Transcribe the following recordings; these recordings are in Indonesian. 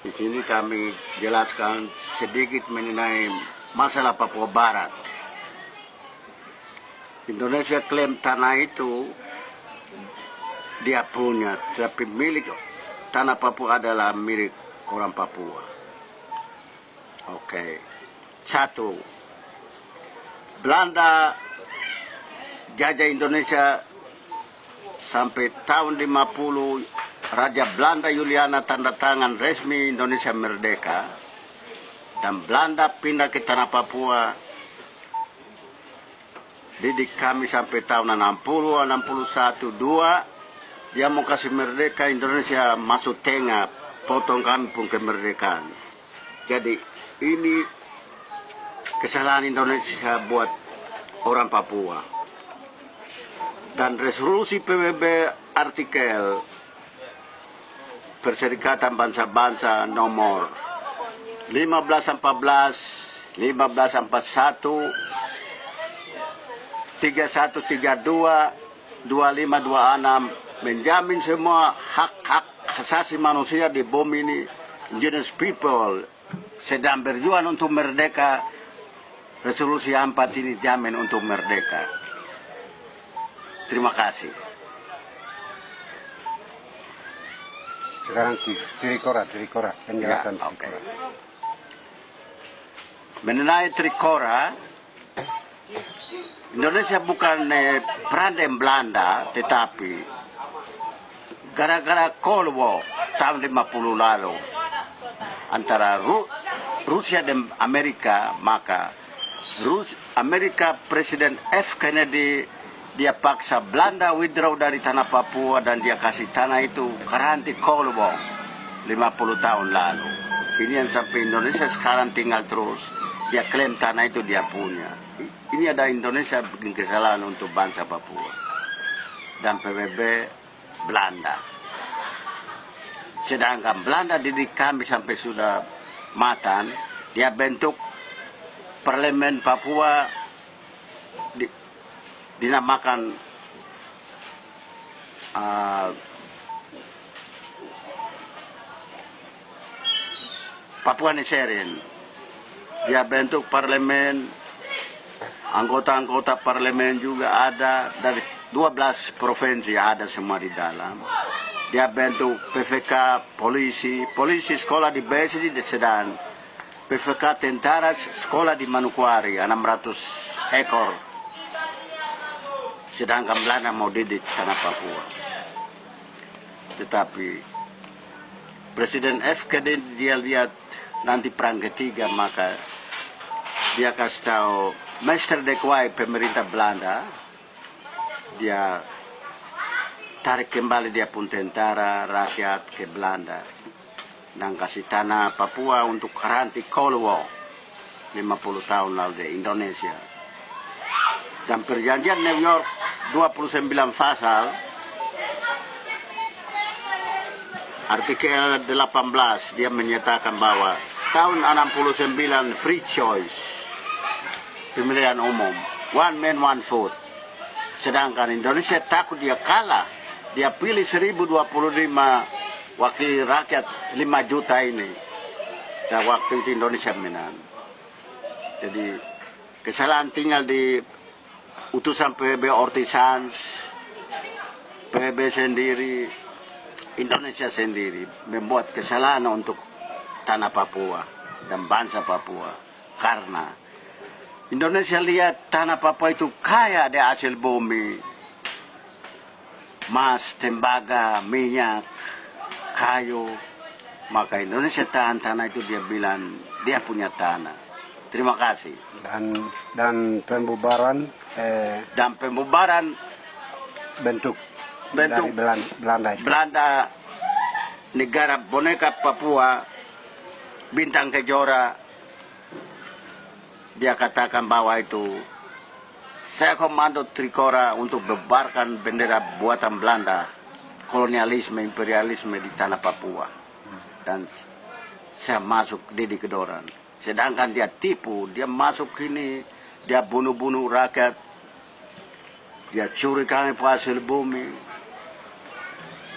Di sini kami jelaskan sedikit mengenai masalah Papua Barat. Indonesia klaim tanah itu dia punya, tapi milik tanah Papua adalah milik orang Papua. Oke. Satu, Belanda jajah Indonesia sampai tahun 50. Raja Belanda Juliana tanda tangan resmi Indonesia merdeka, dan Belanda pindah ke tanah Papua. Didik kami sampai tahun 60, 61, 2 dia mau kasih merdeka, Indonesia masuk tengah, potong kami pun kemerdekaan. Jadi ini kesalahan Indonesia buat orang Papua. Dan resolusi PBB artikel Perserikatan Bangsa-Bangsa nomor 1514, 1541, 3132, 2526 menjamin semua hak-hak asasi manusia di bumi ini. Indigenous people sedang berjuang untuk merdeka. Resolusi 4 ini jamin untuk merdeka. Terima kasih. Sekarang Trikora penjelasan Ya, Trikora. Mengenai Trikora, Indonesia bukan perandem Belanda, tetapi gara-gara Cold War tahun 50 lalu antara Rusia dan Amerika, maka Amerika Presiden F. Kennedy dia paksa Belanda withdraw dari tanah Papua dan dia kasih tanah itu karanti Cold War 50 tahun lalu. Ini yang sampai Indonesia sekarang tinggal terus. Dia klaim tanah itu dia punya. Ini ada Indonesia bikin kesalahan untuk bangsa Papua dan PBB Belanda. Sedangkan Belanda didik kami sampai sudah matang, dia bentuk parlemen Papua dinamakan Papua Nusantara. Dia bentuk parlemen, anggota-anggota parlemen juga ada dari 12 provinsi, ada semua di dalam. Dia bentuk PVK, polisi sekolah di Besi di Sedan, PVK tentara sekolah di Manokwari 600 ekor. Sedangkan Belanda mau didik tanah Papua. Tetapi Presiden F. Kennedy dia lihat nanti perang ketiga, maka dia kasih tahu Mr. de Klerk pemerintah Belanda, dia tarik kembali dia pun tentara rakyat ke Belanda dan kasih tanah Papua untuk karanti Cold War 50 tahun lalu di Indonesia. Dan perjanjian New York 29 pasal artikel 18 dia menyatakan bahwa tahun 69 free choice, pemilihan umum, one man one vote. Sedangkan Indonesia takut dia kalah, dia pilih 1025 wakil rakyat 5 juta ini, dan waktu itu Indonesia menang. Jadi kesalahan tinggal di utusan PBB Ortisans, PBB sendiri, Indonesia sendiri membuat kesalahan untuk tanah Papua dan bangsa Papua. Karena Indonesia lihat tanah Papua itu kaya di hasil bumi, emas, tembaga, minyak, kayu. Maka Indonesia tahan tanah itu, dia bilang dia punya tanah. Terima kasih. Dan pembubaran bentuk dari Belanda negara boneka Papua Bintang Kejora, dia katakan bahwa itu saya komando Trikora untuk bebarkan bendera buatan Belanda, kolonialisme, imperialisme di tanah Papua, dan saya masuk Didi Kedoran. Sedangkan dia tipu, dia masuk ini, dia bunuh-bunuh rakyat, dia curi kami hasil bumi.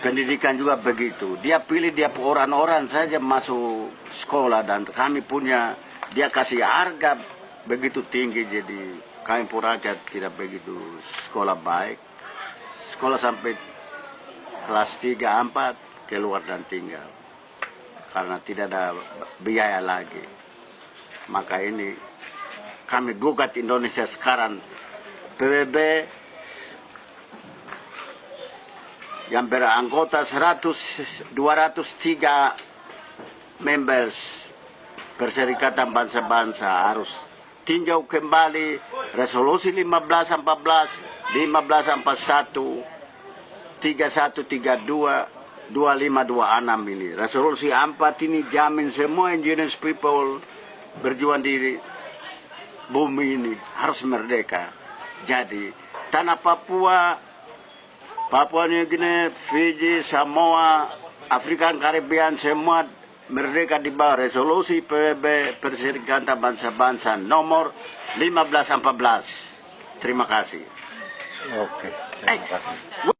pendidikan juga begitu. Dia pilih dia orang-orang saja masuk sekolah dan kami punya dia kasih harga begitu tinggi jadi kami pun rakyat tidak begitu sekolah baik. Sekolah sampai kelas 3, 4 keluar dan tinggal karena tidak ada biaya lagi. Maka ini kami gugat Indonesia sekarang PBB yang beranggota 203 members Perserikatan Bangsa-Bangsa harus tinjau kembali resolusi 1514, 1541, 3132, 2526 ini. Resolusi 4 ini jamin semua indigenous people berjuang di bumi ini harus merdeka. Jadi tanah Papua, Papua New Guinea, Fiji, Samoa, Afrika Karibian semua merdeka di bawah resolusi PBB Perserikatan Bangsa-Bangsa nomor 1514. Terima kasih. Oke, terima kasih.